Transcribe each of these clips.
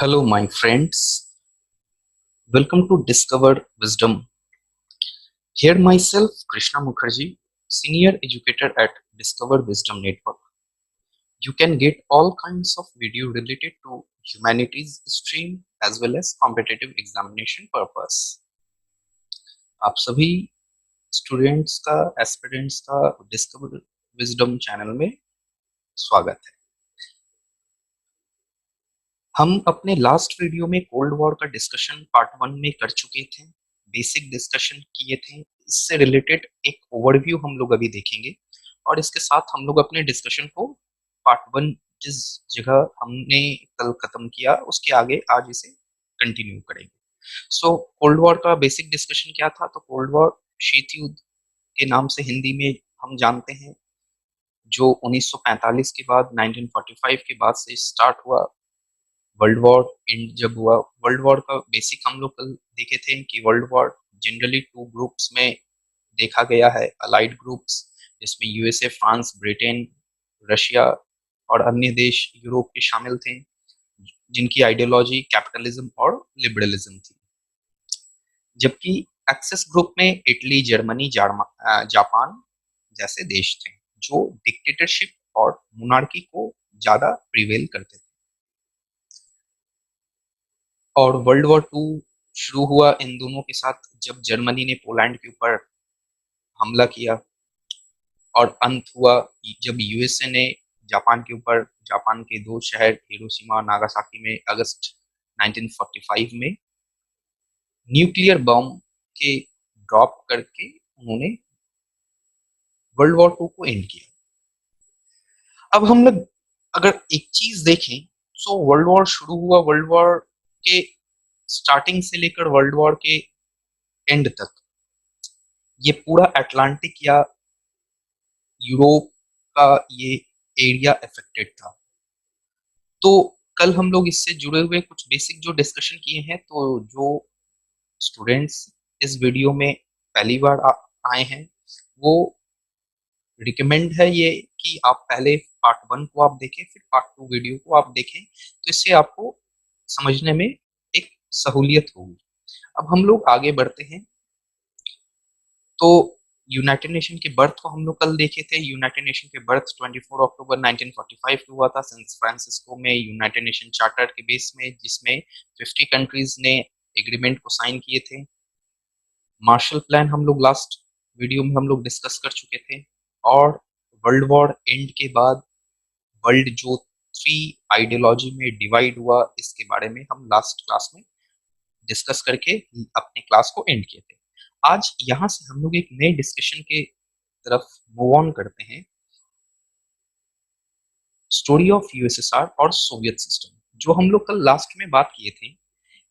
Hello, my friends. Welcome to Discover Wisdom. Here, myself, Krishna Mukherjee, Senior Educator at Discover Wisdom Network. You can get all kinds of video related to humanities stream as well as competitive examination purpose. आप सभी students का aspirants का discover wisdom channel में स्वागत है। हम अपने last video में कोल्ड वॉर का डिस्कशन पार्ट 1 में कर चुके थे, बेसिक डिस्कशन किए थे। इससे रिलेटेड एक ओवरव्यू हम लोग अभी देखेंगे और इसके साथ हम लोग अपने डिस्कशन को पार्ट 1 जिस जगह हमने कल खत्म किया उसके आगे आज इसे कंटिन्यू करेंगे। सो कोल्ड वॉर का बेसिक डिस्कशन क्या था? तो कोल्ड वॉर शीत युद्ध के नाम से हिंदी में हम जानते हैं, जो 1945 के बाद 1945 के बाद से स्टार्ट हुआ। वर्ल्ड वॉर एंड जब हुआ, वर्ल्ड वॉर का बेसिक हम लोग कल देखे थे कि world war generally two groups में देखा गया है, अलाइड ग्रुप्स, जिसमें यूएसए, फ्रांस, ब्रिटेन, रशिया और अन्य देश यूरोप के शामिल थे, जिनकी आइडियोलॉजी कैपिटलिज्म और लिबरलिज्म थी। जबकि एक्सिस ग्रुप में इटली, जर्मनी, जापान जैसे देश थे जो डिक्टेटरशिप और मोनार्की को ज्यादा प्रिवेल करते थे। और वर्ल्ड वॉर टू शुरू हुआ इन दोनों के साथ जब जर्मनी ने पोलैंड के ऊपर हमला किया, और अंत हुआ जब यूएसए ने जापान के ऊपर, जापान के दो शहर हिरोशिमा और नागासाकी में अगस्त 1945 में न्यूक्लियर बम के ड्रॉप करके उन्होंने वर्ल्ड वॉर टू को एंड किया। अब हम लोग अगर एक चीज देखें तो वर्ल्ड वॉर शुरू हुआ, वर्ल्ड वॉर के स्टार्टिंग से लेकर वर्ल्ड वॉर के एंड तक ये पूरा अटलांटिक या यूरोप का ये एरिया अफेक्टेड था। तो कल हम लोग इससे जुड़े हुए कुछ बेसिक जो डिस्कशन किए हैं, तो जो स्टूडेंट्स इस वीडियो में पहली बार आए हैं वो रिकमेंड है ये कि आप पहले पार्ट 1 को आप देखें, फिर पार्ट 2 वीडियो को आप देखें, तो इससे आपको समझने में एक सहूलियत होगी। अब हम लोग आगे बढ़ते हैं। तो यूनाइटेड नेशन के बर्थ को हम लोग कल देखे थे। यूनाइटेड नेशन के बर्थ 24 अक्टूबर 1945 को हुआ था सैन फ्रांसिस्को में यूनाइटेड नेशन चार्टर के बेस में, जिसमें 50 कंट्रीज ने एग्रीमेंट को साइन किए थे। मार्शल प्लान हम लोग लास्ट वीडियो में हम लोग डिस्कस कर चुके थे। और वर्ल्ड वॉर एंड के बाद वर्ल्ड जो 3 आइडियोलॉजी में डिवाइड हुआ, इसके बारे में हम लास्ट क्लास में डिस्कस करके अपने क्लास को एंड किए थे। आज यहाँ से हम लोग एक नए डिस्कशन के तरफ मूव ऑन करते हैं, स्टोरी ऑफ यूएसएसआर और सोवियत सिस्टम। जो हम लोग कल लास्ट में बात किए थे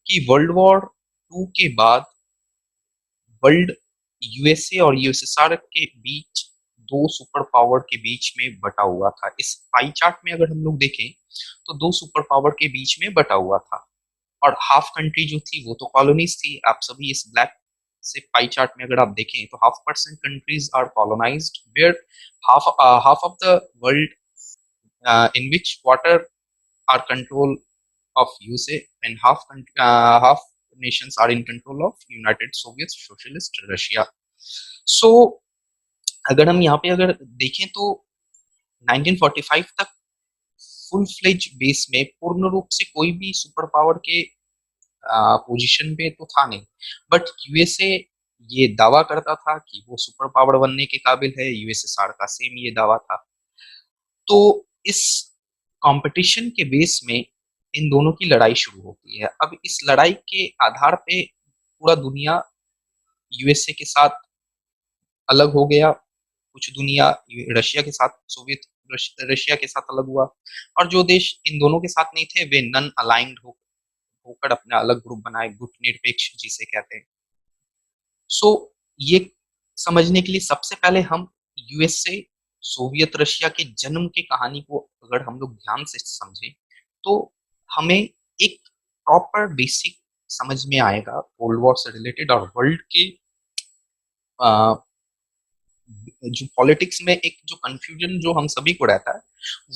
कि वर्ल्ड वॉर 2 के बाद वर्ल्ड यूएसए और यूएसएसआर के बीच दो सुपर पावर के बीच में बटा हुआ था। इस पाई चार्ट में अगर हम लोग देखें तो दो सुपर पावर के बीच में बटा हुआ था, और हाफ कंट्री जो थी वो तो कॉलोनीज थी। आप सभी इस ब्लैक से पाई चार्ट में अगर आप देखें तो half percent countries are colonised, where half of the world in which water are control of USA, and half nations are in control of United Soviet Socialist Russia. So अगर हम यहाँ पे अगर देखें तो 1945 तक फुल फ्लेज बेस में पूर्ण रूप से कोई भी सुपर पावर के पोजीशन पे तो था नहीं, बट यूएसए ये दावा करता था कि वो सुपर पावर बनने के काबिल है। यूएसएसआर का सेम ये दावा था। तो इस कंपटीशन के बेस में इन दोनों की लड़ाई शुरू होती है। अब इस लड़ाई के आधार पे पूरा दुनिया यूएसए के साथ अलग हो गया, कुछ दुनिया रशिया के साथ, रशिया के साथ अलग हुआ, और जो देश इन दोनों के साथ नहीं थे वे नन अलाइंड होकर अपना अलग ग्रुप बनाए, गुट निरपेक्ष जिसे कहते हैं। सो ये समझने के लिए सबसे पहले हम यूएसए सोवियत रशिया के जन्म की कहानी को अगर हम लोग ध्यान से समझें तो हमें एक प्रॉपर बेसिक समझ में आएगा कोल्ड वॉर से रिलेटेड, और वर्ल्ड के जो पॉलिटिक्स में एक जो कंफ्यूजन जो हम सभी को रहता है,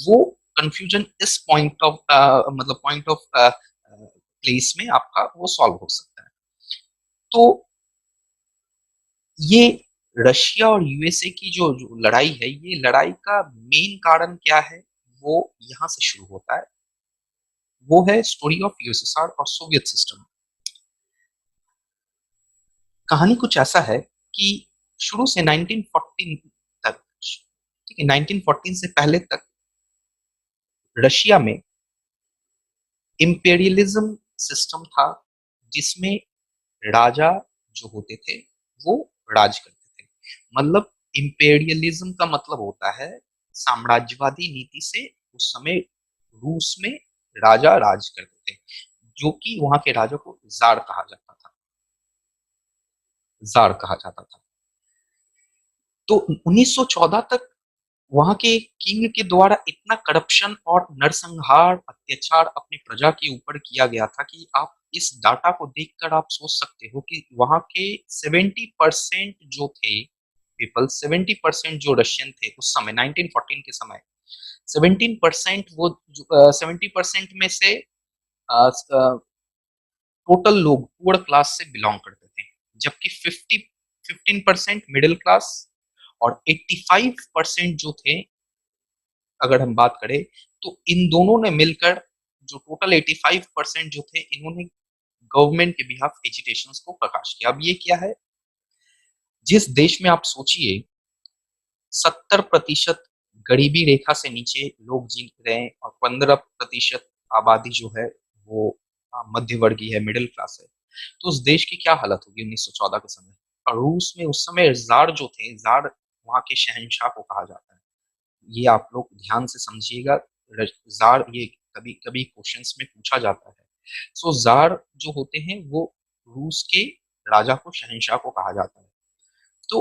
वो कंफ्यूजन इस पॉइंट ऑफ मतलब पॉइंट ऑफ प्लेस में आपका वो सॉल्व हो सकता है। तो ये रशिया और यूएसए की जो लड़ाई है, ये लड़ाई का मेन कारण क्या है, वो यहाँ से शुरू होता है। वो है स्टोरी ऑफ यूएसएसआर और सोवियत सिस्टम। कहानी कुछ ऐसा है कि शुरू से 1914 तक, ठीक है, 1914 से पहले तक रशिया में इंपेरियलिज्म सिस्टम था, जिसमें राजा जो होते थे वो राज करते थे। मतलब इंपेरियलिज्म का मतलब होता है साम्राज्यवादी नीति से उस समय रूस में राजा राज करते थे, जो कि वहां के राजा को जार कहा जाता था। जार कहा जाता था। तो 1914 तक वहां के किंग के द्वारा इतना करप्शन और नरसंहार अत्याचार अपनी प्रजा के ऊपर किया गया था कि आप इस डाटा को देखकर आप सोच सकते हो कि वहां के 70% जो थे पीपल, 70% जो रशियन थे उस समय 1914 के समय, 17% वो 70% में से टोटल लोग पुअर क्लास से बिलोंग करते थे, जबकि 15% मिडिल क्लास और 85% जो थे, अगर हम बात करें, तो इन दोनों ने मिलकर जो टोटल 85% जो थे, इन्होंने गवर्नमेंट के बिहाफ एजिटेशन को प्रकाश किया। अब ये क्या है, जिस देश में आप सोचिए 70% गरीबी रेखा से नीचे लोग जी रहे हैं और 15% आबादी जो है वो मध्य वर्गीय है, मिडिल क्लास है, तो उस देश की क्या हालत होगी 1914 के समय। और रूस में उस समय जार जो थे, जार वहां के शहंशाह को कहा जाता है। ये आप लोग ध्यान से समझिएगा, जार ये कभी कभी क्वेश्चंस में पूछा जाता है। सो जार जो होते हैं वो रूस के राजा को, शहंशाह को कहा जाता है। तो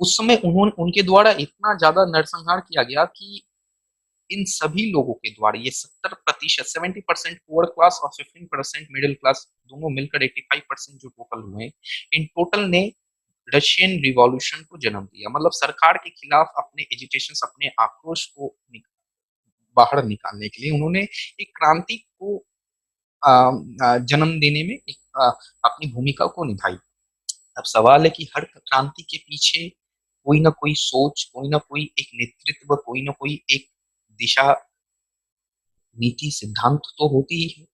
उस समय उनके द्वारा इतना ज्यादा नरसंहार किया गया कि इन सभी लोगों के द्वारा ये 70%, 70% पुअर क्लास और 15% मिडिल क्लास, दोनों मिलकर 85% जो टोटल हुए, इन टोटल ने रशियन रिवॉल्यूशन को जन्म दिया। मतलब सरकार के खिलाफ अपने एजिटेशन, अपने आक्रोश को बाहर निकालने के लिए उन्होंने एक क्रांति को जन्म देने में अपनी भूमिका को निभाई। अब सवाल है कि हर क्रांति के पीछे कोई ना कोई सोच, कोई ना कोई एक नेतृत्व, कोई ना कोई एक दिशा, नीति, सिद्धांत तो होती ही है।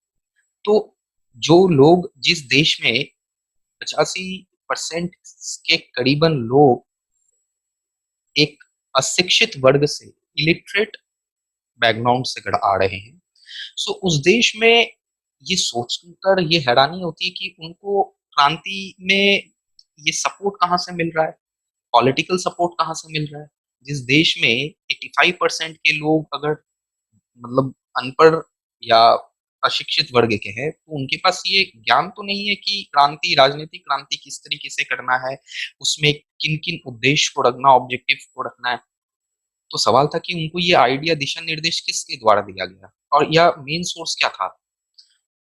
तो जो लोग, जिस देश में 85% के करीबन लोग एक अशिक्षित वर्ग से, इलिटरेट बैकग्राउंड से आ रहे हैं, सो उस देश में ये सोचकर ये हैरानी होती है कि उनको क्रांति में ये सपोर्ट कहाँ से मिल रहा है, पॉलिटिकल सपोर्ट कहाँ से मिल रहा है। जिस देश में 85% के लोग अगर मतलब अनपढ़ या अशिक्षित वर्ग के हैं, तो उनके पास ये ज्ञान तो नहीं है कि क्रांति, राजनीतिक क्रांति किस तरीके से करना है, उसमें किन किन उद्देश्य को रखना, ऑब्जेक्टिव को रखना है। तो सवाल था कि उनको ये आइडिया, दिशा निर्देश किसके द्वारा दिया गया और या मेन सोर्स क्या था।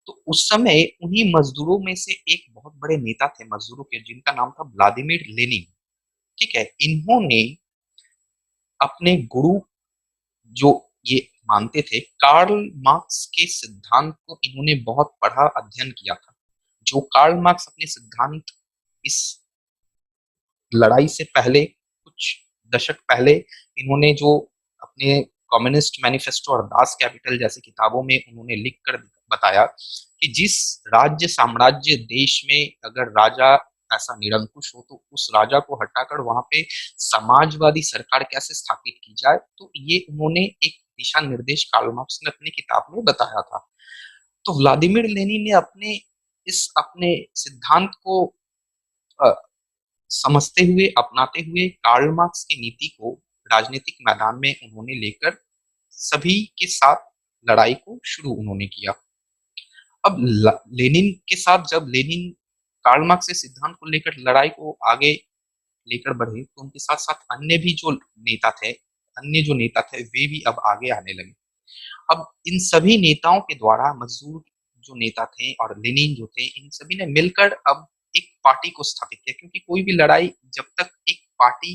तो उस समय उन्हीं मजदूरों में से एक बहुत बड़े नेता थे मजदूरों के, जिनका नाम था व्लादिमीर लेनिन। ठीक है, इन्होंने अपने गुरु, जो ये मानते थे, कार्ल मार्क्स के सिद्धांत को इन्होंने बहुत पढ़ा, अध्ययन किया था। जो कार्ल मार्क्स अपने सिद्धांत इस लड़ाई से पहले, कुछ दशक पहले, इन्होंने जो अपने कम्युनिस्ट मैनिफेस्टो और दास कैपिटल जैसी किताबों में उन्होंने लिख कर बताया कि जिस राज्य, साम्राज्य, देश में अगर राजा ऐसा निरंकुश हो, तो उस राजा को हटाकर वहां पे समाजवादी सरकार कैसे स्थापित की जाए, तो ये उन्होंने एक दिशा निर्देश कार्ल मार्क्स ने अपनी किताब में बताया था। तो व्लादिमीर लेनिन ने अपने सिद्धांत को अ, समझते हुए, अपनाते हुए कार्ल मार्क्स की नीति को राजनीतिक मैदान में उन्होंने लेकर सभी के साथ लड़ाई को शुरू उन्होंने किया। अब लेनिन के साथ जब लेनिन कार्ल मार्क्स के सिद्धांत को लेकर लड़ाई को आगे लेकर बढ़े, तो उनके साथ साथ अन्य भी जो नेता थे, अन्य जो नेता थे वे भी अब आगे आने लगे। अब इन सभी नेताओं के द्वारा, मजदूर जो नेता थे और लेनिन जो थे, इन सभी ने मिलकर अब एक पार्टी को स्थापित किया, क्योंकि कोई भी लड़ाई जब तक एक पार्टी,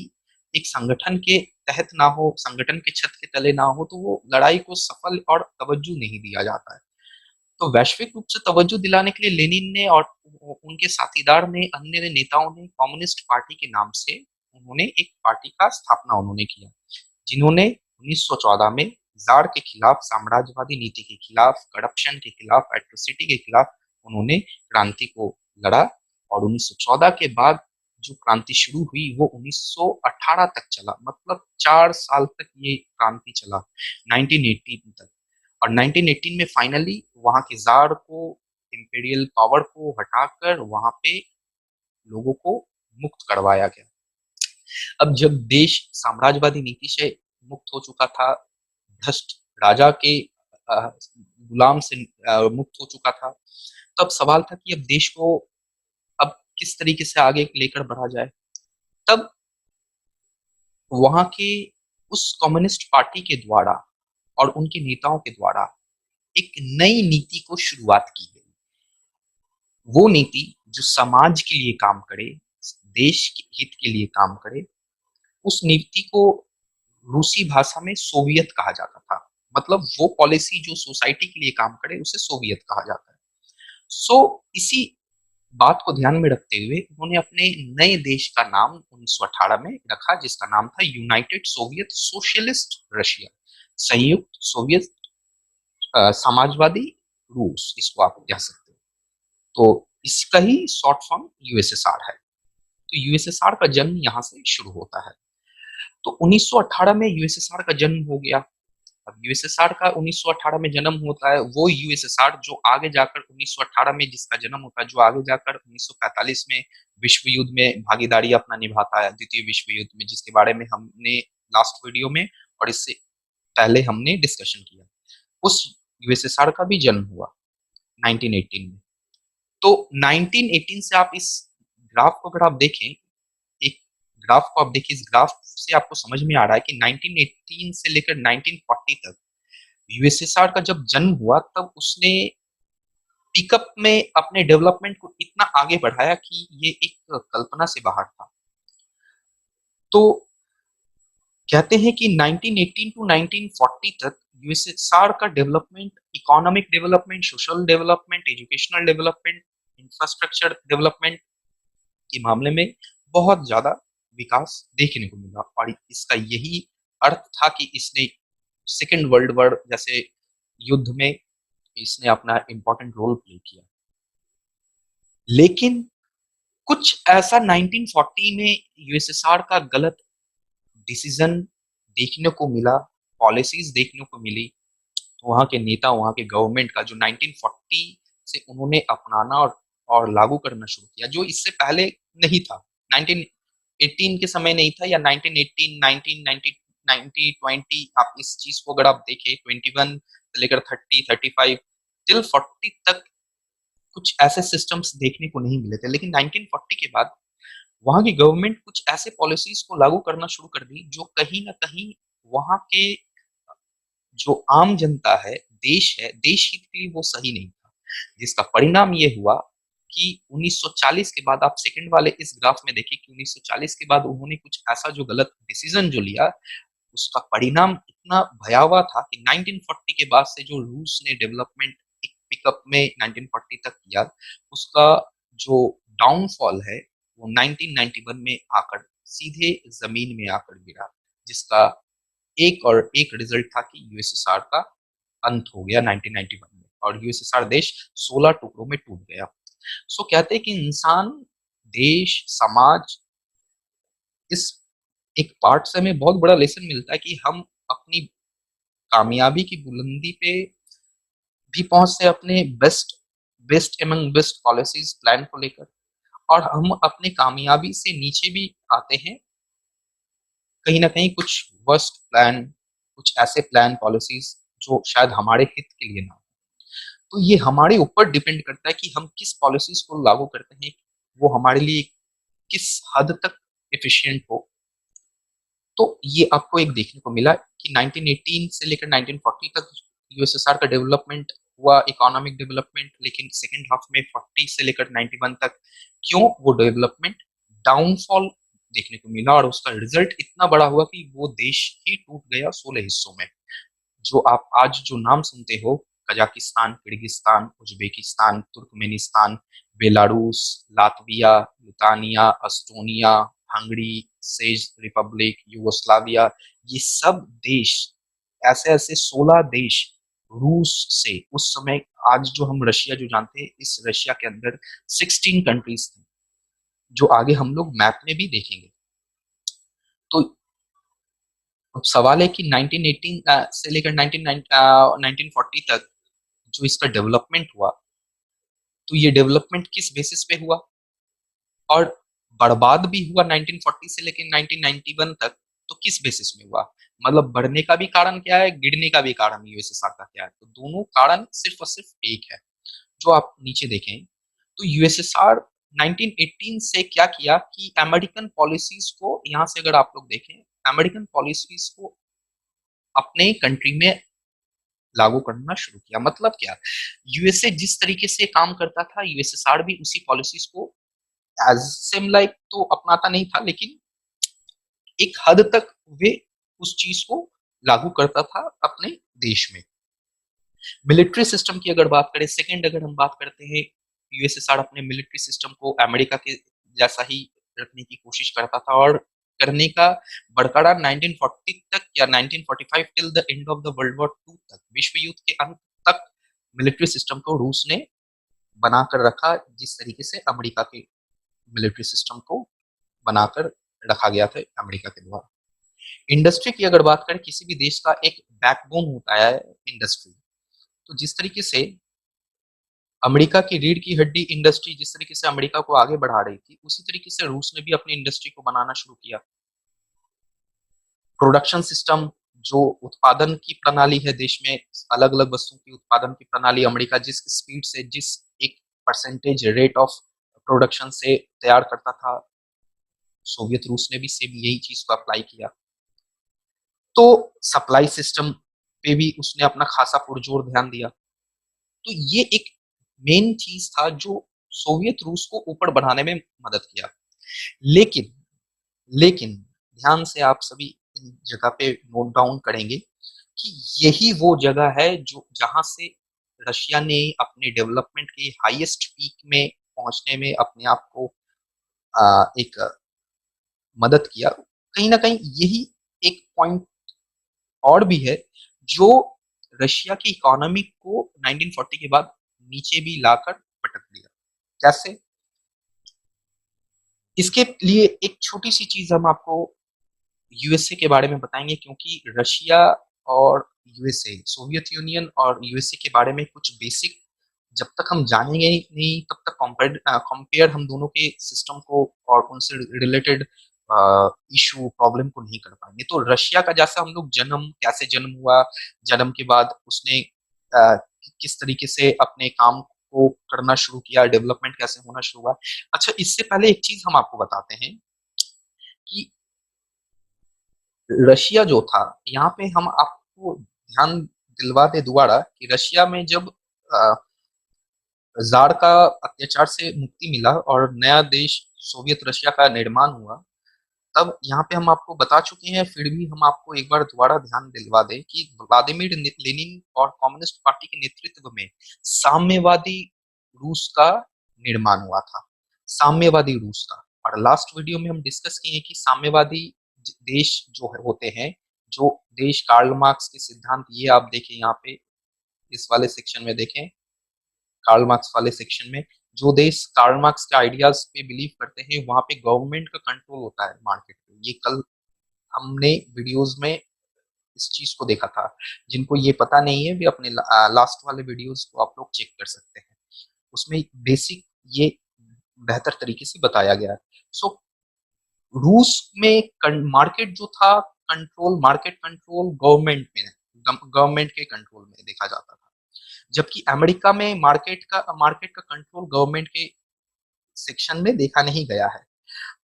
एक संगठन के तहत ना हो, संगठन के छत के तले ना हो, तो वो लड़ाई को सफल और तवज्जो नहीं दिया जाता है। तो वैश्विक रूप से तवज्जो दिलाने के लिए लेनिन ने और उनके साथीदार ने, अन्य नेताओं ने कम्युनिस्ट पार्टी के नाम से उन्होंने एक पार्टी का स्थापना उन्होंने किया, जिन्होंने 1914 में जार के खिलाफ, साम्राज्यवादी नीति के खिलाफ, करप्शन के खिलाफ, एट्रोसिटी के खिलाफ उन्होंने क्रांति को लड़ा। और 1914 के बाद जो क्रांति शुरू हुई वो 1918 तक चला, मतलब 4 साल तक ये क्रांति चला, 1918 तक। और 1918 में फाइनली वहां के जार को, इंपीरियल पावर को हटाकर वहां पे लोगों को मुक्त करवाया गया। अब जब देश साम्राज्यवादी नीति से मुक्त हो चुका था, भ्रष्ट राजा के गुलाम से मुक्त हो चुका था, तब सवाल था कि अब देश को अब किस तरीके से आगे लेकर बढ़ा जाए। तब वहां के उस कम्युनिस्ट पार्टी के द्वारा और उनके नेताओं के द्वारा एक नई नीति को शुरुआत की गई। वो नीति जो समाज के लिए काम करे, देश के हित के लिए काम करे, उस नीति को रूसी भाषा में सोवियत कहा जाता था। मतलब वो पॉलिसी जो सोसाइटी के लिए काम करे उसे सोवियत कहा जाता है। सो इसी बात को ध्यान में रखते हुए उन्होंने अपने नए देश का नाम 1918 में रखा, जिसका नाम था यूनाइटेड सोवियत सोशलिस्ट रशिया, संयुक्त सोवियत समाजवादी रूस, इसको आप कह सकते हो। तो इसका ही शॉर्ट फॉर्म यूएसएसआर है। तो यूएसएसआर का जन्म यहाँ से शुरू होता है। तो 1918 में यूएसएसआर का जन्म हो गया। अब यूएसएसआर का 1918 में जन्म होता है, वो यूएसएसआर जो आगे जाकर 1918 में जिसका जन्म होता है, जो आगे जाकर 1945 में विश्व युद्ध में भागीदारी अपना निभाता है, द्वितीय विश्व युद्ध में, जिसके बारे में हमने लास्ट वीडियो में और इससे पहले हमने डिस्कशन किया। उस यूएसएसआर का भी जन्म हुआ 1918 में। तो 1918 से आप इस ग्राफ को अगर आप देखें, एक ग्राफ को आप देखिए, इस ग्राफ से आपको समझ में आ रहा है कि 1918 से लेकर 1940 तक यूएसएसआर का जब जन्म हुआ तब उसने पिकअप में अपने डेवलपमेंट को इतना आगे बढ़ाया कि ये एक कल्पना से बाहर था। तो कहते हैं कि 1918 टू 1940 तक यूएसएसआर का development, economic development, social development, educational development, infrastructure development के मामले में बहुत ज्यादा विकास देखने को मिला। और इसका यही अर्थ था कि इसने सेकेंड वर्ल्ड वॉर जैसे युद्ध में इसने अपना इंपॉर्टेंट रोल प्ले किया। लेकिन कुछ ऐसा 1940 में यूएसएसआर का गलत डिसीजन देखने को मिला, पॉलिसीज देखने को मिली। वहां के नेता, वहां के गवर्नमेंट का जो 1940 से उन्होंने अपनाना और लागू करना शुरू किया, जो इससे पहले नहीं था, 1918 के समय नहीं था, या 1918, 1990, 1920, आप इस चीज को अगर आप देखें 21 से लेकर 30, 35 टिल 40 तक कुछ ऐसे सिस्टम्स देखने को नहीं मिले थे। लेकिन 1940 के बाद वहां की गवर्नमेंट कुछ ऐसे पॉलिसीज को लागू करना शुरू कर दी जो कहीं ना कहीं वहां के जो आम जनता है, देश है, देश हित के लिए वो सही नहीं था। जिसका परिणाम ये हुआ कि 1940 के बाद आप सेकंड वाले इस ग्राफ में देखिए कि 1940 के बाद उन्होंने कुछ ऐसा जो गलत डिसीजन जो लिया, उसका परिणाम इतना भयावह था कि 1940 के बाद से जो रूस ने डेवलपमेंट एक पिकअप में 1940 तक किया, उसका जो डाउनफॉल है वो 1991 में आकर सीधे जमीन में आकर गिरा, जिसका एक रिजल्ट था कि यूएसएसआर का अंत हो गया 1991 में, और यूएसएसआर देश 16 टुकड़ों में टूट गया। सो कहते हैं कि इंसान, देश, समाज, इस एक पार्ट से हमें बहुत बड़ा लेसन मिलता है कि हम अपनी कामयाबी की बुलंदी पे भी पहुंचते अपने best best among best policies plan को लेकर, और हम अपने कामयाबी से नीचे भी आते हैं कहीं ना कहीं कुछ वर्स्ट प्लान, कुछ ऐसे प्लान पॉलिसीज जो शायद हमारे हित के लिए ना हो। तो ये हमारे ऊपर डिपेंड करता है कि हम किस पॉलिसीज को लागू करते हैं, वो हमारे लिए किस हद तक एफिशिएंट हो। तो ये आपको एक देखने को मिला कि 1918 से लेकर 1940 तक यूएसएसआर का डेवलपमेंट हुआ, इकोनॉमिक डेवलपमेंट, लेकिन सेकेंड हाफ में 40 से लेकर 91 तक क्यों वो डेवलपमेंट डाउनफॉल देखने को मिला, और उसका रिजल्ट इतना बड़ा हुआ कि वो देश ही टूट गया 16 हिस्सों में। जो आप आज जो नाम सुनते हो, Kazakhstan, Kyrgyzstan, Uzbekistan, Turkmenistan, Belarus, Latvia, Lithuania, Estonia, Hungary, चेक रिपब्लिक, यूगोस्लाविया, ये सब देश, ऐसे-ऐसे 16 देश रूस से उस समय, आज जो हम रशिया जो जानते हैं, इस रशिया के अंदर 16 कंट्रीज़ थी, जो आगे हम लोग मैप में भी देखेंगे। तो अब सवाल है कि 1918 से लेकर 1940 तक जो इसका डेवलपमेंट हुआ, तो ये डेवलपमेंट किस बेसिस पे हुआ और बर्बाद भी हुआ 1940 से लेकर 1991 तक, तो किस बेसिस में हुआ? मतलब बढ़ने का भी कारण क्या है, गिरने का भी कारण यूएसएसआर का क्या है? तो दोनों कारण सिर्फ और सिर्फ एक है, जो आप नीचे देखें। तो यूएसएसआर 1918 से क्या किया कि अमेरिकन पॉलिसीज को, यहाँ से अगर आप लोग देखें, अमेरिकन पॉलिसीज को अपने कंट्री में लागू करना शुरू किया। मतलब क्या, यूएसए जिस तरीके से काम करता था, यूएसएसआर भी उसी पॉलिसीज को एज सेम लाइक तो अपनाता नहीं था, लेकिन एक हद तक वे उस चीज को लागू करता था अपने देश में। मिलिट्री सिस्टम की अगर बात करें, सेकंड अगर हम बात करते हैं, यूएसएसआर अपने मिलिट्री सिस्टम को अमेरिका के जैसा ही रखने की कोशिश करता था, और करने का बरकरार 1940 तक या 1945 till the end of the world war two तक, विश्व युद्ध के अंत तक मिलिट्री सिस्टम को रूस ने बनाकर रखा, जिस तरीके से अमेरिका के मिलिट्री सिस्टम को बनाकर रखा गया था अमेरिका के द्वारा। इंडस्ट्री की अगर बात करें, किसी भी देश का एक बैकबोन होता है इंडस्ट्री। तो जिस तरीके से अमेरिका की रीढ़ की हड्डी इंडस्ट्री जिस तरीके से अमेरिका को आगे बढ़ा रही थी, उसी तरीके से रूस ने भी अपनी इंडस्ट्री को बनाना शुरू किया। प्रोडक्शन सिस्टम, जो उत्पादन की प्रणाली है देश में, अलग अलग वस्तुओं की उत्पादन की प्रणाली, अमेरिका जिस स्पीड से, जिस एक परसेंटेज रेट ऑफ प्रोडक्शन से तैयार करता था, सोवियत रूस ने भी सेम यही चीज को अप्लाई किया। तो सप्लाई सिस्टम पे भी उसने अपना खासा पुरजोर ध्यान दिया। तो ये एक मेन चीज था जो सोवियत रूस को ऊपर बढ़ाने में मदद किया। लेकिन लेकिन ध्यान से आप सभी इन जगह पे नोट डाउन करेंगे कि यही वो जगह है जो जहां से रशिया ने अपने डेवलपमेंट के हाईएस्ट पीक में पहुंचने में अपने आप को एक मदद किया। कहीं ना कहीं यही एक पॉइंट और भी है जो रशिया की इकोनॉमी को 1940 के बाद नीचे भी लाकर पटक दिया। कैसे? इसके लिए एक छोटी सी चीज हम आपको यूएसए के बारे में बताएंगे, क्योंकि रशिया और यूएसए, सोवियत यूनियन और यूएसए के बारे में कुछ बेसिक जब तक हम जानेंगे नहीं, तब तक कंपेयर हम दोनों के सिस्टम को और उनसे रिलेटेड इशू प्रॉब्लम को नहीं कर पाएंगे। तो रशिया का जैसा हम लोग जन्म, कैसे जन्म हुआ, जन्म के बाद उसने किस तरीके से अपने काम को करना शुरू किया, डेवलपमेंट कैसे होना शुरू हुआ। अच्छा, इससे पहले एक चीज हम आपको बताते हैं कि रशिया जो था, यहाँ पे हम आपको ध्यान दिलवा दे दोबारा कि रशिया में जब जार का अत्याचार से मुक्ति मिला और नया देश सोवियत रशिया का निर्माण हुआ, तब यहाँ पे हम आपको बता चुके हैं, फिर भी हम आपको एक बार दोबारा ध्यान दिलवा दें कि व्लादिमीर लेनिन और कम्युनिस्ट पार्टी के नेतृत्व में साम्यवादी रूस का निर्माण हुआ था। साम्यवादी रूस का। और लास्ट वीडियो में हम डिस्कस किए कि साम्यवादी देश जो होते हैं, जो देश कार्ल मार्क्स के सिद्धांत, ये आप देखें यहाँ पे इस वाले सेक्शन में देखें, कार्ल मार्क्स वाले सेक्शन में, जो देश कार्ल मार्क्स के आइडियाज पे बिलीव करते हैं, वहां पे गवर्नमेंट का कंट्रोल होता है मार्केट पे। ये कल हमने वीडियोस में इस चीज को देखा था। जिनको ये पता नहीं है, वे अपने लास्ट वाले वीडियोस को आप लोग चेक कर सकते हैं, उसमें बेसिक ये बेहतर तरीके से बताया गया है। सो रूस में मार्केट जो था, कंट्रोल, मार्केट कंट्रोल गवर्नमेंट के कंट्रोल में देखा जाता था, जबकि अमेरिका में मार्केट का कंट्रोल गवर्नमेंट के सेक्शन में देखा नहीं गया है।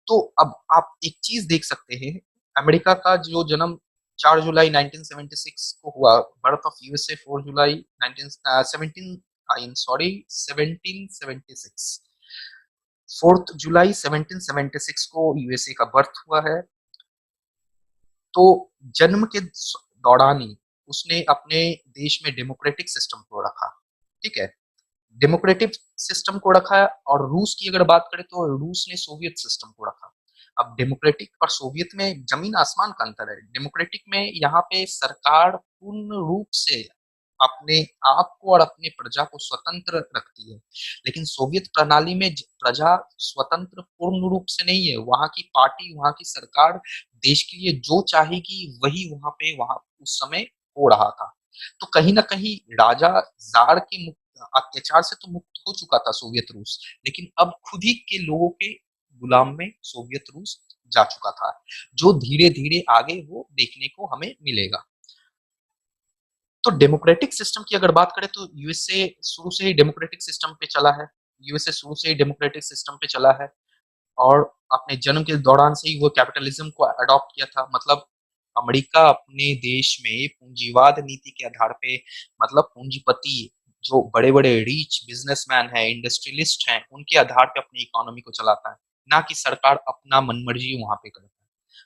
तो अब आप एक चीज देख सकते हैं, अमेरिका का जो जन्म 4 जुलाई 1976 को हुआ, birth of USA 4 July 1917 I am sorry 1776, 4 जुलाई 1776 को यूएसए का बर्थ हुआ है। तो जन्म के दौरान ही उसने अपने देश में डेमोक्रेटिक सिस्टम को रखा, ठीक है? डेमोक्रेटिक सिस्टम को रखा है। और रूस की अगर बात करें तो रूस ने सोवियत सिस्टम को रखा। अब डेमोक्रेटिक और सोवियत में जमीन आसमान का अंतर है। डेमोक्रेटिक में यहाँ पे सरकार पूर्ण रूप से अपने आप को और अपनी प्रजा को स्वतंत्र रखती है, लेकिन सोवियत प्रणाली में प्रजा स्वतंत्र पूर्ण रूप से नहीं है। वहां की पार्टी, वहां की सरकार देश के लिए जो चाहेगी वही वहां उस समय हो रहा था। तो कहीं ना कहीं राजा जार के अत्याचार से तो मुक्त हो चुका था सोवियत रूस, लेकिन अब खुद ही के लोगों के गुलाम में सोवियत रूस जा चुका था, जो धीरे धीरे आगे वो देखने को हमें मिलेगा। तो डेमोक्रेटिक सिस्टम की अगर बात करें तो यूएसए शुरू से ही डेमोक्रेटिक सिस्टम पे चला है। यूएसए शुरू से ही डेमोक्रेटिक सिस्टम पे चला है और अपने जन्म के दौरान से ही वो कैपिटलिज्म को अडॉप्ट किया था। मतलब अमेरिका अपने देश में पूंजीवाद नीति के आधार पे, मतलब पूंजीपति जो बड़े बड़े रिच बिजनेसमैन है, इंडस्ट्रियलिस्ट हैं, उनके आधार पे अपनी इकोनॉमी को चलाता है, ना कि सरकार अपना मनमर्जी वहां पे करता है।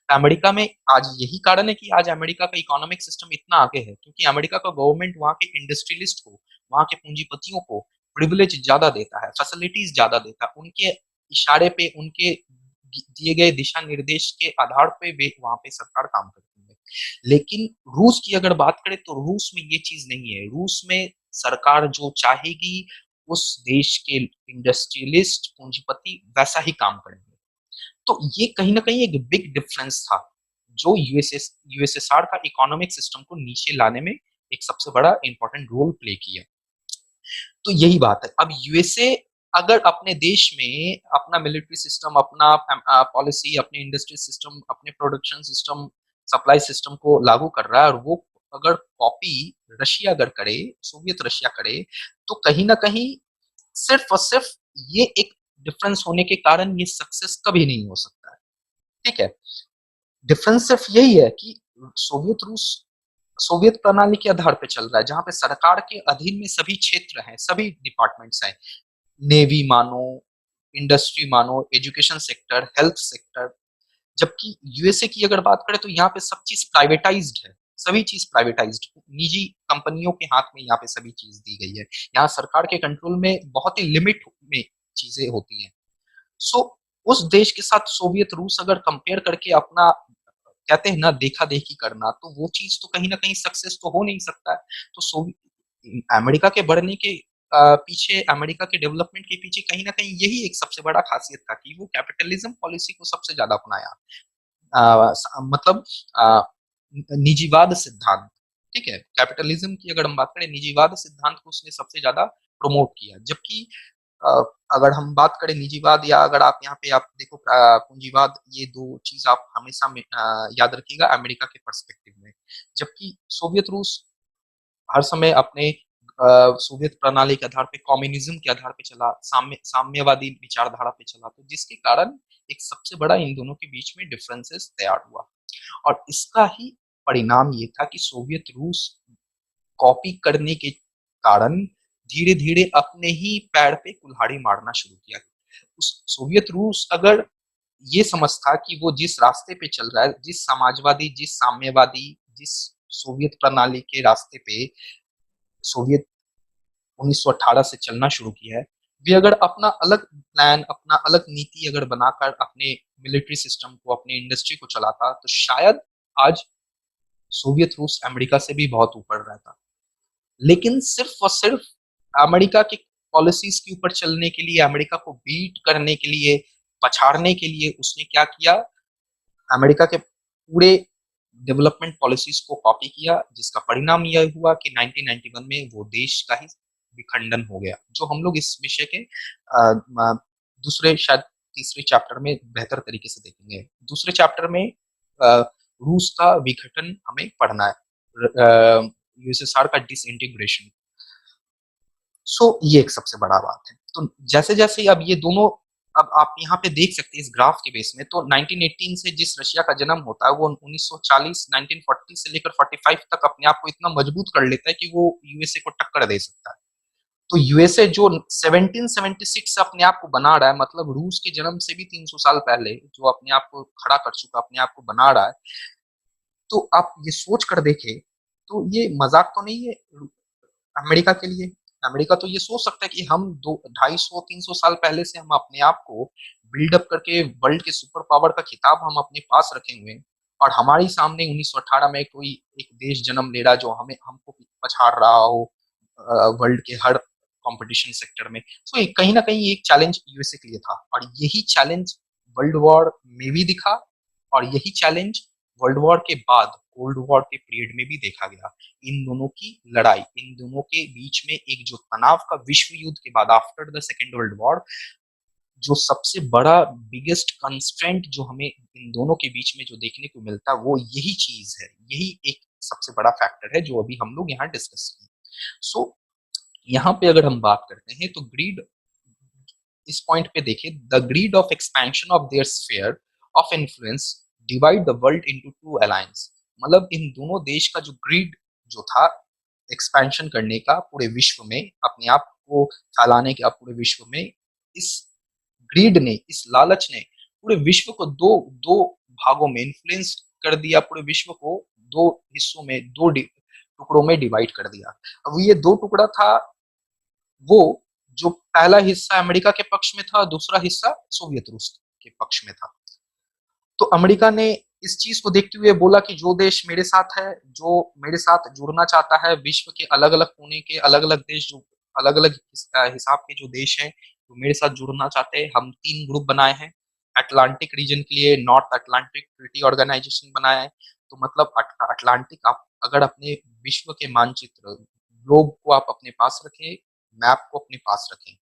तो अमेरिका में आज यही कारण है कि आज अमेरिका का इकोनॉमिक सिस्टम इतना आगे है, क्योंकि अमेरिका का गवर्नमेंट वहां के इंडस्ट्रियलिस्ट को, वहां के पूंजीपतियों को प्रिविलेज ज्यादा देता है, फैसिलिटीज ज्यादा देता है। उनके इशारे पे, उनके दिए गए दिशा निर्देश के आधार पे वे वहां पे सरकार काम करती है। लेकिन रूस की अगर बात करें तो रूस में ये चीज नहीं है। रूस में सरकार जो चाहेगी उस देश के इंडस्ट्रियलिस्ट पूंजीपति वैसा ही काम करेंगे। तो ये कहीं ना कहीं एक बिग डिफरेंस था, जो यूएसएसआर का इकोनॉमिक सिस्टम को नीचे लाने में एक सबसे बड़ा इंपॉर्टेंट रोल प्ले किया। तो यही बात है। अब यूएसए अगर अपने देश में अपना मिलिट्री सिस्टम, अपना पॉलिसी, अपने इंडस्ट्री सिस्टम, अपने प्रोडक्शन सिस्टम, सप्लाई सिस्टम को लागू कर रहा है, और वो अगर कॉपी रशिया अगर करे, सोवियत रशिया करे, तो कहीं ना कहीं सिर्फ और सिर्फ ये एक डिफरेंस होने के कारण ये सक्सेस कभी नहीं हो सकता है, ठीक है? डिफरेंस सिर्फ यही है कि सोवियत रूस सोवियत प्रणाली के आधार पे चल रहा है, जहां पे सरकार के अधीन में सभी क्षेत्र हैं, सभी डिपार्टमेंट्स हैं। नेवी मानो, इंडस्ट्री मानो, एजुकेशन सेक्टर, हेल्थ सेक्टर। जबकि यूएसए की अगर बात करें तो यहाँ पे सब चीज प्राइवेटाइज्ड है, सभी चीज प्राइवेटाइज्ड, निजी कंपनियों के हाथ में यहाँ पे सभी चीज दी गई है। यहाँ सरकार के कंट्रोल में बहुत ही लिमिट में चीजें होती हैं। सो उस देश के साथ सोवियत रूस अगर कंपेयर करके अपना, कहते हैं ना, देखा देखी करना, तो वो चीज तो कहीं ना कहीं सक्सेस तो हो नहीं सकता है। तो अमेरिका के बढ़ने के पीछे, अमेरिका के डेवलपमेंट के पीछे कहीं ना कहीं यही एक सबसे बड़ा खासियत था कि वो कैपिटलिज्म पॉलिसी को सबसे ज्यादा अपनाया। मतलब निजीवाद सिद्धांत, ठीक है? कैपिटलिज्म की अगर हम बात करें, निजीवाद सिद्धांत को उसने सबसे ज्यादा प्रमोट किया। जबकि अ, अगर हम बात करें निजीवाद, या अगर आप यहाँ पे आप देखो पूंजीवाद, ये दो चीज आप हमेशा में याद रखिएगा अमेरिका के पर्सपेक्टिव में। जबकि सोवियत रूस हर समय अपने सोवियत प्रणाली के आधार पे, कम्युनिज्म के आधार पे चला, साम्यवादी विचारधारा पे चला, तो जिसके कारण एक सबसे बड़ा इन दोनों के बीच में डिफरेंसेस तैयार हुआ। और इसका ही परिणाम ये था कि सोवियत रूस कॉपी करने के कारण धीरे धीरे अपने ही पैर पे कुल्हाड़ी मारना शुरू किया। उस सोवियत रूस अगर ये समझता कि वो जिस रास्ते पे चल रहा है, जिस समाजवादी, जिस साम्यवादी, जिस सोवियत प्रणाली के रास्ते पे सोवियत 1918 से चलना शुरू किया है, वे अगर अपना अलग प्लान, अपना अलग नीति अगर बनाकर अपने मिलिट्री सिस्टम को, अपने इंडस्ट्री को चलाता, तो शायद आज सोवियत रूस अमेरिका से भी बहुत ऊपर रहता। लेकिन सिर्फ और सिर्फ अमेरिका की पॉलिसीज के ऊपर चलने के लिए, अमेरिका को बीट करने के लिए, पछाड़ने के लिए उसने क्या किया? अमेरिका के पूरे डेवलपमेंट पॉलिसीज को कॉपी किया, जिसका परिणाम यह हुआ कि 1991 में वो देश का ही विखंडन हो गया, जो हम लोग इस विषय के दूसरे, शायद तीसरे चैप्टर में बेहतर तरीके से देखेंगे। दूसरे चैप्टर में रूस का विघटन हमें पढ़ना है, यूएसएसआर का डिसइंटीग्रेशन। सो ये एक सबसे बड़ा बात है। तो जैसे जैसे अब ये दोनों, अब आप यहाँ पे देख सकते हैं इस ग्राफ के बेस में, तो 1918 से जिस रशिया का जन्म होता है, वो 1940 1940 से लेकर 45 तक अपने आप को इतना मजबूत कर लेता है कि वो यूएसए को टक्कर दे सकता है। तो यूएसए जो 1776 से अपने आप को बना रहा है, मतलब रूस के जन्म से भी 300 साल पहले जो अपने आप को खड़ा कर चुका, अपने आप को बना रहा है, तो आप ये सोच कर देखें तो ये मज़ाक तो नहीं है अमेरिका के लिए। अमेरिका तो ये सोच सकता है कि हम 2 250-300 साल पहले से हम अपने आप को बिल्डअप करके वर्ल्ड के सुपर पावर का खिताब हम अपने पास रखे हुए हैं, और हमारे सामने 1918 में कोई एक देश जन्म ले रहा है जो हमें हमको पछाड़ रहा हो वर्ल्ड के हर कंपटीशन सेक्टर में। सो कहीं ना कहीं एक चैलेंज यूएसए के लिए था, और यही चैलेंज वर्ल्ड वॉर में भी दिखा, और यही चैलेंज वर्ल्ड वॉर के बाद कोल्ड वॉर के पीरियड में भी देखा गया। इन दोनों की लड़ाई, इन दोनों के बीच में एक जो तनाव का विश्व युद्ध के बाद after the second world war, जो सबसे बड़ा बिगेस्ट कंस्ट्रेंट जो हमें इन दोनों के बीच में जो देखने को मिलता है वो यही चीज है, यही एक सबसे बड़ा फैक्टर है जो अभी हम लोग यहाँ डिस्कस किए। सो यहाँ पे अगर हम बात करते हैं तो ग्रीड, इस पॉइंट पे देखें, the greed of expansion of their sphere of influence divide the world into two alliance. मतलब इन दोनों देश का जो ग्रीड जो था एक्सपेंशन करने का पूरे विश्व में, अपने आप को फैलाने का पूरे विश्व में, इस ग्रीड ने, इस लालच ने पूरे विश्व को दो दो भागों में इन्फ्लुएंस कर दिया, पूरे विश्व को दो हिस्सों में, टुकड़ों में डिवाइड कर दिया। अब ये दो टुकड़ा था, वो जो पहला हिस्सा अमेरिका के पक्ष में था, दूसरा हिस्सा सोवियत रूस के पक्ष में था। तो अमेरिका ने इस चीज को देखते हुए बोला कि जो देश मेरे साथ है, जो मेरे साथ जुड़ना चाहता है, विश्व के अलग अलग कोने के अलग अलग देश, जो अलग अलग हिसाब के जो देश हैं जो मेरे साथ जुड़ना चाहते हैं, हम 3 ग्रुप बनाए हैं। अटलांटिक रीजन के लिए नॉर्थ अटलांटिक ट्रीटी ऑर्गेनाइजेशन बनाया है। तो मतलब अटलांटिक, आप अगर अपने विश्व के मानचित्र, ग्लोब को आप अपने पास रखें, मैप को अपने पास रखें,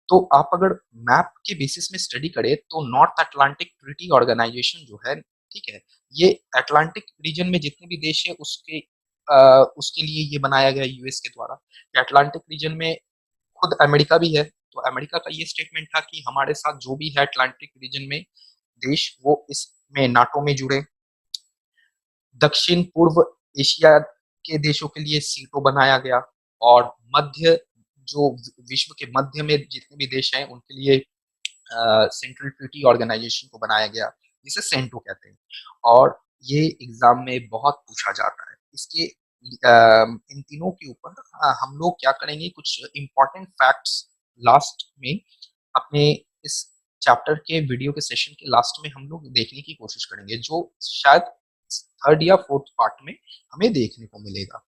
तो आप अगर मैप के बेसिस में स्टडी करें तो नॉर्थ अटलांटिक ट्रीटी ऑर्गेनाइजेशन जो है, ठीक है, ये अटलांटिक रीजन में जितने भी देश है उसके लिए ये बनाया गया यूएस के द्वारा। अटलांटिक रीजन में खुद अमेरिका भी है, तो अमेरिका का ये स्टेटमेंट था कि हमारे साथ जो भी है अटलांटिक रीजन में देश, वो इसमें नाटो में जुड़े। दक्षिण पूर्व एशिया के देशों के लिए सीटो बनाया गया, और मध्य, जो विश्व के मध्य में जितने भी देश हैं उनके लिए सेंट्रल ट्रीटी ऑर्गेनाइजेशन को बनाया गया, जिसे सेंटो कहते हैं। और ये एग्जाम में बहुत पूछा जाता है। इसके इन तीनों के ऊपर हम लोग क्या करेंगे, कुछ इंपॉर्टेंट फैक्ट्स लास्ट में अपने इस चैप्टर के वीडियो के सेशन के लास्ट में हम लोग देखने की कोशिश करेंगे, जो शायद थर्ड या फोर्थ पार्ट में हमें देखने को मिलेगा।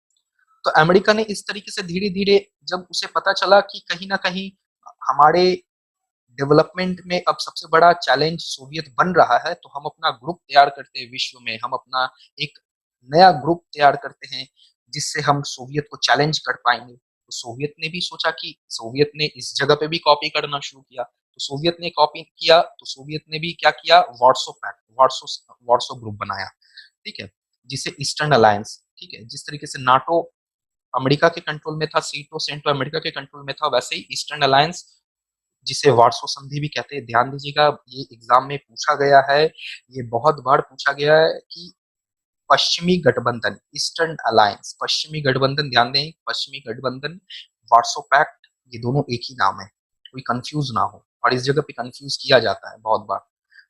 तो अमेरिका ने इस तरीके से धीरे धीरे, जब उसे पता चला कि कहीं ना कहीं हमारे डेवलपमेंट में अब सबसे बड़ा चैलेंज सोवियत बन रहा है, तो हम अपना ग्रुप तैयार करते हैं विश्व में, हम अपना एक नया ग्रुप तैयार करते हैं जिससे हम सोवियत को चैलेंज कर पाएंगे। तो सोवियत ने भी सोचा कि सोवियत ने इस जगह पे भी कॉपी करना शुरू किया, तो सोवियत ने कॉपी किया, तो सोवियत ने भी क्या किया, वार्सो पैक्ट, वार्सो वार्सो ग्रुप बनाया, ठीक है, जिसे ईस्टर्न अलायंस, ठीक है, जिस तरीके से नाटो अमेरिका के कंट्रोल में था, सीटो सेंटो अमेरिका के कंट्रोल में था, वैसे ही ईस्टर्न अलायंस, जिसे वार्सो संधि भी कहते हैं। ध्यान दीजिएगा, ये एग्जाम में पूछा गया है, ये बहुत बार पूछा गया है कि पश्चिमी गठबंधन, ईस्टर्न अलायंस, पश्चिमी गठबंधन, ध्यान दें, पश्चिमी गठबंधन, वार्सो पैक्ट, ये दोनों एक ही नाम है, कोई कंफ्यूज ना हो। और इस जगह पे कंफ्यूज किया जाता है बहुत बार।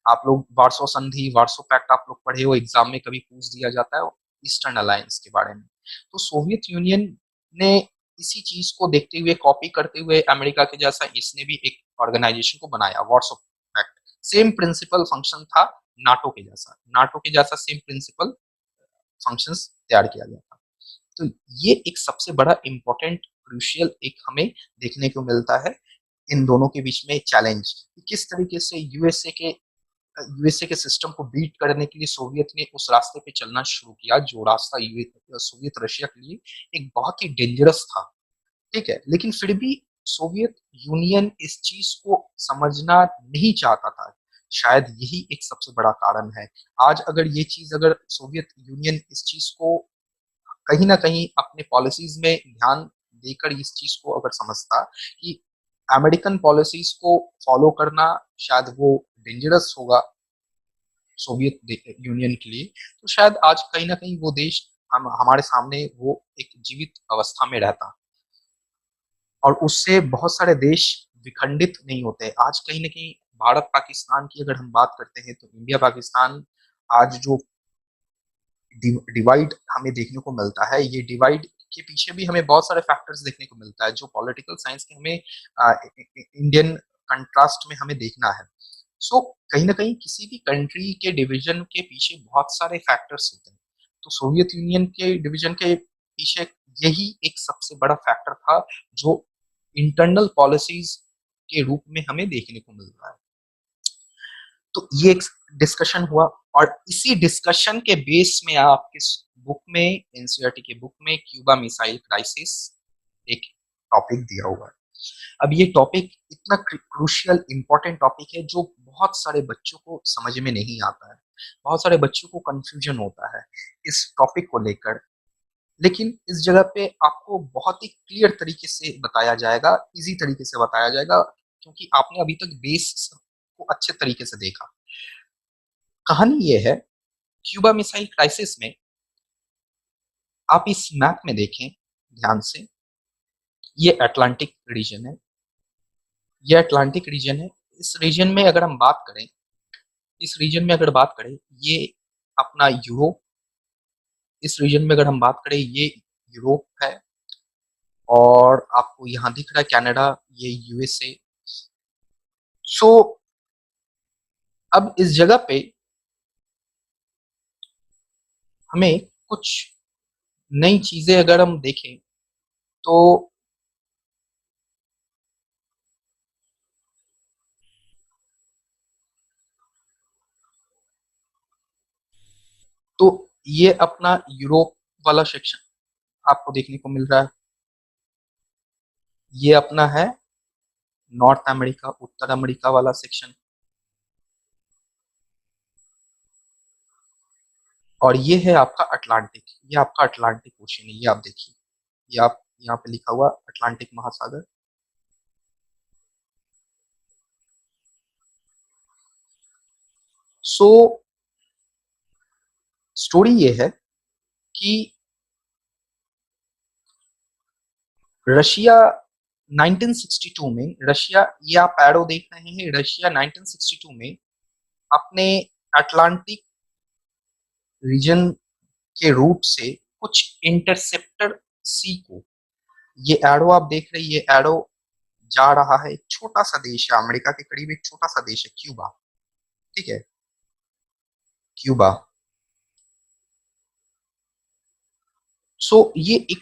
आप लोग वार्सो संधि, वार्सो पैक्ट आप लोग पढ़े हो, एग्जाम में कभी पूछ दिया जाता है ईस्टर्न अलायंस के बारे में। तो सोवियत यूनियन ने इसी चीज को देखते हुए, कॉपी करते हुए अमेरिका के जैसा इसने भी एक ऑर्गेनाइजेशन को बनाया, Warsaw Pact. Same principle function था नाटो के जैसा, नाटो के जैसा सेम प्रिंसिपल फंक्शंस तैयार किया गया था। तो ये एक सबसे बड़ा इंपॉर्टेंट क्रूशियल एक हमें देखने को मिलता है इन दोनों के बीच में चैलेंज, किस तरीके से यूएसए के सिस्टम को बीट करने के लिए सोवियत ने उस रास्ते पे चलना शुरू किया, जो रास्ता सोवियत रशिया के लिए एक बहुत ही डेंजरस था, ठीक है, लेकिन फिर भी सोवियत यूनियन इस चीज को समझना नहीं चाहता था। शायद यही एक सबसे बड़ा कारण है। आज अगर ये चीज, अगर सोवियत यूनियन इस चीज को कहीं ना कहीं अपने पॉलिसीज में ध्यान देकर इस चीज को अगर समझता कि अमेरिकन पॉलिसीज को फॉलो करना शायद वो डेंजरस होगा सोवियत यूनियन के लिए, तो शायद आज कहीं ना कहीं वो देश हम हमारे सामने वो एक जीवित अवस्था में रहता, और उससे बहुत सारे देश विखंडित नहीं होते। आज कहीं ना कहीं भारत पाकिस्तान की अगर हम बात करते हैं, तो इंडिया पाकिस्तान आज जो डिवाइड हमें देखने को मिलता है। ये डिवाइड के पीछे भी हमें बहुत सारे फैक्टर्स देखने को मिलता है जो पॉलिटिकल साइंस के हमें इंडियन कंट्रास्ट में हमें देखना है। सो कहीं ना कहीं किसी भी कंट्री के डिवीजन के पीछे बहुत सारे फैक्टर्स होते हैं। तो सोवियत यूनियन के डिवीजन के पीछे यही एक सबसे बड़ा फैक्टर था जो इंटरनल पॉलिसीज के रूप में हमें देखने को मिल रहा है। तो ये एक डिस्कशन हुआ और इसी डिस्कशन के बेस में आपके बुक में, एनसीईआरटी के बुक में क्यूबा मिसाइल क्राइसिस एक टॉपिक दिया हुआ है। अब ये टॉपिक इतना क्रूशियल इंपॉर्टेंट टॉपिक है जो बहुत सारे बच्चों को समझ में नहीं आता है, बहुत सारे बच्चों को कंफ्यूजन होता है इस टॉपिक को लेकर। लेकिन इस जगह पे आपको बहुत ही क्लियर तरीके से बताया जाएगा, इजी तरीके से बताया जाएगा, क्योंकि आपने अभी तक बेस को अच्छे तरीके से देखा। कहानी ये है, क्यूबा मिसाइल क्राइसिस में आप इस मैप में देखें ध्यान से, ये अटलांटिक रीजन है, ये अटलांटिक रीजन है। इस रीजन में अगर हम बात करें, इस रीजन में अगर बात करें, ये अपना यूरोप, इस रीजन में अगर हम बात करें ये यूरोप है, और आपको यहाँ दिख रहा है कनाडा, ये यूएसए। सो अब इस जगह पे हमें कुछ नई चीजें अगर हम देखें तो तो ये अपना यूरोप वाला सेक्शन आपको देखने को मिल रहा है। ये अपना है नॉर्थ अमेरिका, उत्तर अमेरिका वाला सेक्शन, और ये है आपका अटलांटिक, ये आपका अटलांटिक ओशन है। ये आप देखिए, ये आप यहाँ पे लिखा हुआ अटलांटिक महासागर। सो स्टोरी ये है कि रशिया 1962 में, रशिया, ये आप एरो देख रहे हैं, रशिया 1962 में अपने अटलांटिक रीजन के रूट से कुछ इंटरसेप्टर सी को, ये एरो आप देख रहे हैं, ये एरो जा रहा है, एक छोटा सा देश है अमेरिका के करीब, एक छोटा सा देश है क्यूबा, ठीक है, क्यूबा। सो ये एक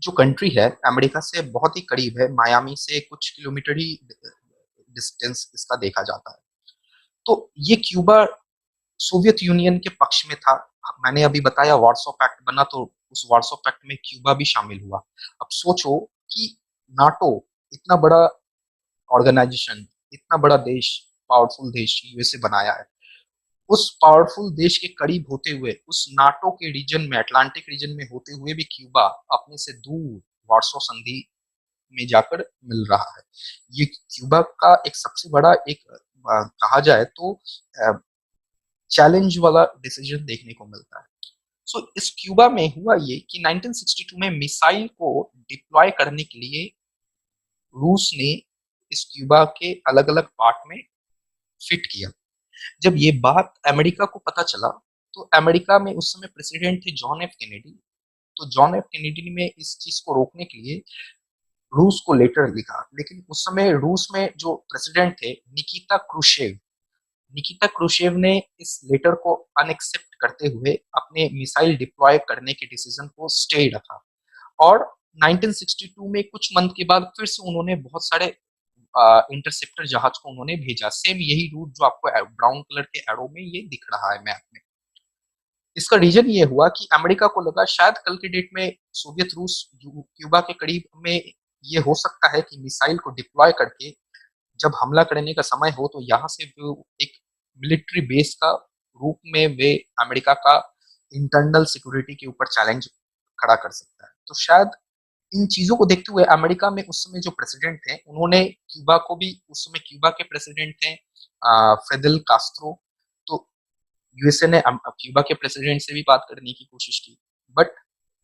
जो कंट्री है अमेरिका से बहुत ही करीब है, मायामी से कुछ किलोमीटर ही डिस्टेंस इसका देखा जाता है। तो ये क्यूबा सोवियत यूनियन के पक्ष में था। मैंने अभी बताया वार्सो पैक्ट बना, तो उस वार्सो पैक्ट में क्यूबा भी शामिल हुआ। अब सोचो कि नाटो इतना बड़ा ऑर्गेनाइजेशन, इतना बड़ा देश, पावरफुल देश यूएसए बनाया है, उस पावरफुल देश के करीब होते हुए, उस नाटो के रीजन में, अटलांटिक रीजन में होते हुए भी क्यूबा अपने से दूर वार्सो संधि में जाकर मिल रहा है। ये क्यूबा का एक सबसे बड़ा एक कहा जाए तो चैलेंज वाला डिसीजन देखने को मिलता है। सो इस क्यूबा में हुआ ये कि 1962 में मिसाइल को डिप्लॉय करने के लिए रूस ने इस क्यूबा के अलग अलग पार्ट में फिट किया। जब ये बात अमेरिका को पता चला, तो अमेरिका में उस समय प्रेसिडेंट थे जॉन एफ कैनेडी। तो जॉन एफ कैनेडी ने इस चीज को रोकने के लिए रूस को लेटर लिखा, लेकिन उस समय रूस में जो प्रेसिडेंट थे निकिता क्रूशेव ने इस लेटर को अनएक्सेप्ट करते हुए अपने मिसाइल डिप्लॉय करने के डिसीजन को स्टे रखा। और 1962 में कुछ मंथ के बाद फिर से उन्होंने बहुत सारे इंटरसेप्टर जहाज को उन्होंने भेजा, सेम यही रूट जो आपको ब्राउन कलर के एरो में ये दिख रहा है मैप में। इसका रीजन ये हुआ कि अमेरिका को लगा शायद कल के डेट में सोवियत रूस क्यूबा के करीब में ये हो सकता है कि मिसाइल को डिप्लॉय करके जब हमला करने का समय हो, तो यहाँ से वो एक मिलिट्री बेस का रूप में वे अमेरिका का इंटरनल सिक्योरिटी के ऊपर चैलेंज खड़ा कर सकता है। तो शायद इन चीजों को देखते हुए अमेरिका में उस समय जो प्रेसिडेंट थे, उन्होंने क्यूबा को भी, उस समय क्यूबा के प्रेसिडेंट थे फिदेल कास्त्रो, तो यूएसए ने क्यूबा के प्रेसिडेंट से भी बात करने की कोशिश की, बट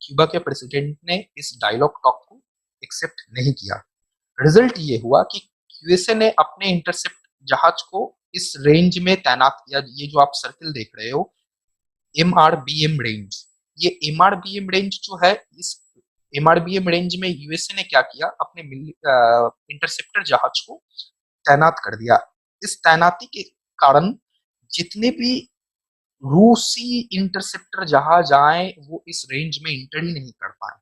क्यूबा के प्रेसिडेंट ने इस डायलॉग टॉक को एक्सेप्ट नहीं किया। रिजल्ट ये हुआ कि यूएसए ने अपने इंटरसेप्ट जहाज को इस रेंज में तैनात किया, ये जो आप सर्किल देख रहे हो, MRBM रेंज, ये एमआरबीएम रेंज जो है, इस एमआरबीएम रेंज में यूएसए ने क्या किया, अपने इंटरसेप्टर जहाज को तैनात कर दिया। इस तैनाती के कारण जितने भी रूसी इंटरसेप्टर जहाज आए वो इस रेंज में इंटर ही नहीं कर पाए।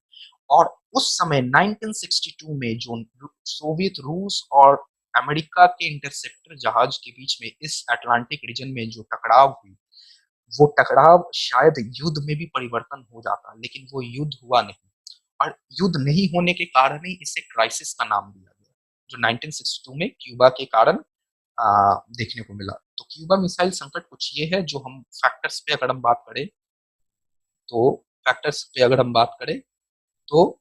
और उस समय 1962 में जो सोवियत रूस और अमेरिका के इंटरसेप्टर जहाज के बीच में इस अटलांटिक रीजन में जो टकराव हुई, वो टकराव शायद युद्ध में भी परिवर्तन हो जाता, लेकिन वो युद्ध हुआ नहीं। और युद्ध नहीं होने के कारण ही इसे क्राइसिस का नाम दिया गया, जो 1962 में क्यूबा के कारण देखने को मिला। तो क्यूबा मिसाइल संकट कुछ ये है, जो हम फैक्टर्स पे अगर हम बात करें तो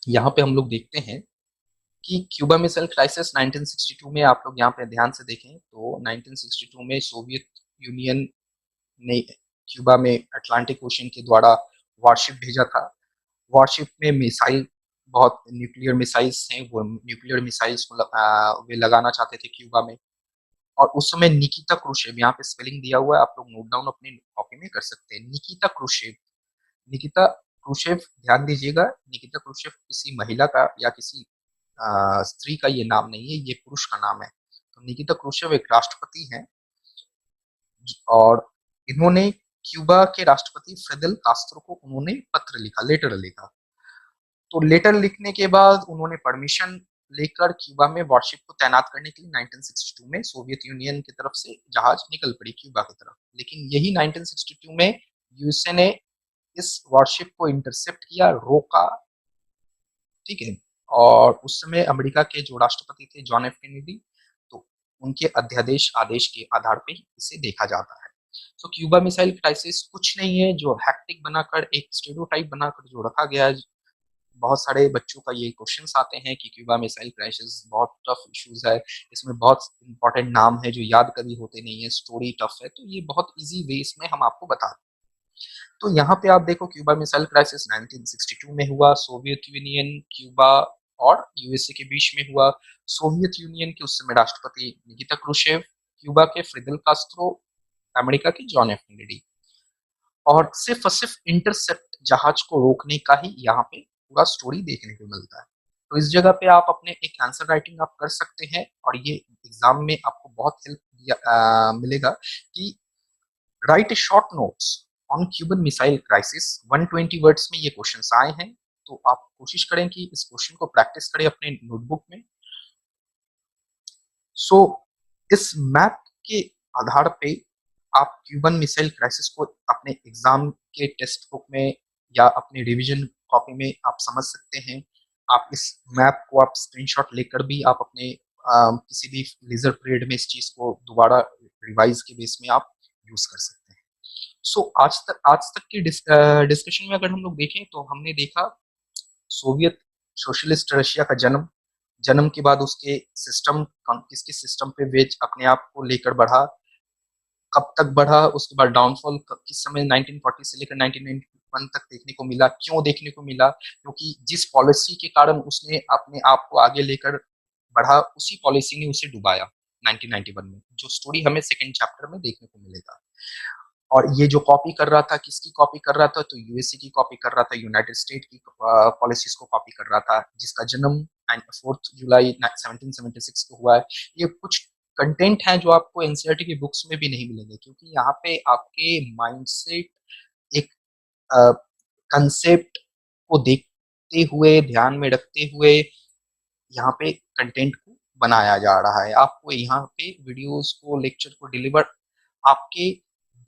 यहाँ पे हम लोग देखते हैं कि क्यूबा मिसाइल क्राइसिस 1962 में, आप लोग यहाँ पे ध्यान से देखें तो 1962 में सोवियत यूनियन ने क्यूबा में अटलांटिक ओशन के द्वारा वारशिप भेजा था। वारशिप में मिसाइल, बहुत न्यूक्लियर मिसाइल्स हैं, वो न्यूक्लियर मिसाइल्स को वे लगाना चाहते थे क्यूबा में। और उस समय निकिता क्रुशेव, यहाँ पे स्पेलिंग दिया हुआ है, आप लोग नोट डाउन अपनी कॉपी में कर सकते हैं। निकिता क्रुशेव, ध्यान दीजिएगा, निकिता क्रुशेव किसी महिला का या किसी स्त्री का ये नाम नहीं है, ये पुरुष का नाम है। तो निकिता क्रुशेव एक राष्ट्रपति हैं, और इन्होंने क्यूबा के राष्ट्रपति फिदेल कास्त्रो को उन्होंने पत्र लिखा, लेटर लिखा। तो लेटर लिखने के बाद उन्होंने परमिशन लेकर क्यूबा में वॉरशिप को तैनात करने के लिए 1962 में सोवियत यूनियन की तरफ से जहाज निकल पड़ी क्यूबा की तरफ। लेकिन यही 1962 में यूएसए ने इस वॉरशिप को इंटरसेप्ट किया, रोका, ठीक है। और उस समय अमेरिका के जो राष्ट्रपति थे जॉन एफ कैनेडी, तो उनके अध्यादेश आदेश के आधार पे इसे देखा जाता है। तो क्यूबा मिसाइल क्राइसिस कुछ नहीं है जो हैक्टिक बनाकर, एक स्टेरियोटाइप बनाकर जो रखा गया है। बहुत सारे बच्चों का ये क्वेश्चंस आते हैं कि क्यूबा मिसाइल क्राइसिस बहुत टफ इश्यूज है, इसमें बहुत इंपॉर्टेंट नाम है जो याद कभी होते नहीं है, स्टोरी टफ है। तो ये बहुत इजी वे में हम आपको बता। तो यहाँ पे आप देखो क्यूबा मिसाइल क्राइसिस 1962 में हुआ, सोवियत यूनियन, क्यूबा और यूएसए के बीच में हुआ। सोवियत यूनियन के उस समय राष्ट्रपति निकिता क्रुशेव, क्यूबा के फिदेल कास्त्रो, अमेरिका के जॉन एफ कैनेडी। और सिर्फ इंटरसेप्ट जहाज को रोकने का ही यहाँ पे पूरा स्टोरी देखने को मिलता है। तो इस जगह पे आप अपने एक आंसर राइटिंग आप कर सकते हैं, और ये एग्जाम में आपको बहुत हेल्प मिलेगा कि right A short notes on Cuban missile crisis. 120 words में ये क्वेश्चंस आए हैं, तो आप कोशिश करें कि इस क्वेश्चन को प्रैक्टिस करें अपने नोटबुक में। सो इस मैप के आधार पे आप क्यूबन मिसाइल क्राइसिस को अपने एग्जाम के टेक्स्ट बुक में या अपने रिवीजन कॉपी में आप समझ सकते हैं। आप इस मैप को आप स्क्रीनशॉट लेकर भी आप अपने किसी भी लेजर पीरियड में इस चीज को दोबारा रिवाइज के बेस में आप यूज कर सकते हैं। सो आज तक की डिस्कशन में अगर हम लोग देखें तो हमने देखा सोवियत सोशलिस्ट रशिया का जन्म, जन्म के बाद उसके सिस्टम, किसके सिस्टम पे वेज अपने आप को लेकर बढ़ा, कब तक बढ़ा, उसके बाद डाउनफॉल किस समय 1940 से लेकर 1991 तक देखने को मिला। क्यों देखने को मिला? क्योंकि जिस पॉलिसी के कारण उसने अपने आप को आगे लेकर बढ़ा, उसी पॉलिसी ने उसे डुबाया 1991 में, जो स्टोरी हमें सेकंड चैप्टर में देखने को मिलेगा। और ये जो कॉपी कर रहा था, किसकी कॉपी कर रहा था? तो यूएसए की कॉपी कर रहा था, यूनाइटेड स्टेट की पॉलिसीज को कॉपी कर रहा था, जिसका जन्म 4 जुलाई 1776 को हुआ है। ये कुछ कंटेंट है जो आपको एनसीईआरटी की बुक्स में भी नहीं मिलेंगे, क्योंकि यहाँ पे आपके माइंडसेट, एक कंसेप्ट को देखते हुए, ध्यान में रखते हुए यहाँ पे कंटेंट को बनाया जा रहा है। आपको यहाँ पे वीडियोस को, लेक्चर को डिलीवर आपके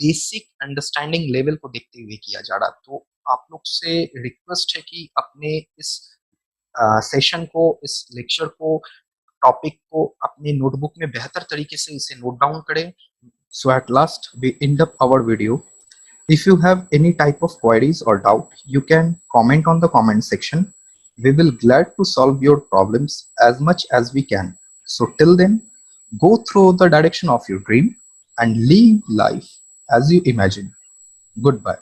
बेसिक अंडरस्टैंडिंग लेवल को देखते हुए किया जा रहा। तो आप लोग से रिक्वेस्ट है कि अपने इस सेशन को, इस लेक्चर को, टॉपिक को अपने नोटबुक में बेहतर तरीके से इसे नोट डाउन करें। So at last we end up our video. If you have any type of queries or doubt, you can comment on the comment section. We will glad to solve your problems as much as we can. So till then, go through the direction of your dream and live life as you imagine. Goodbye.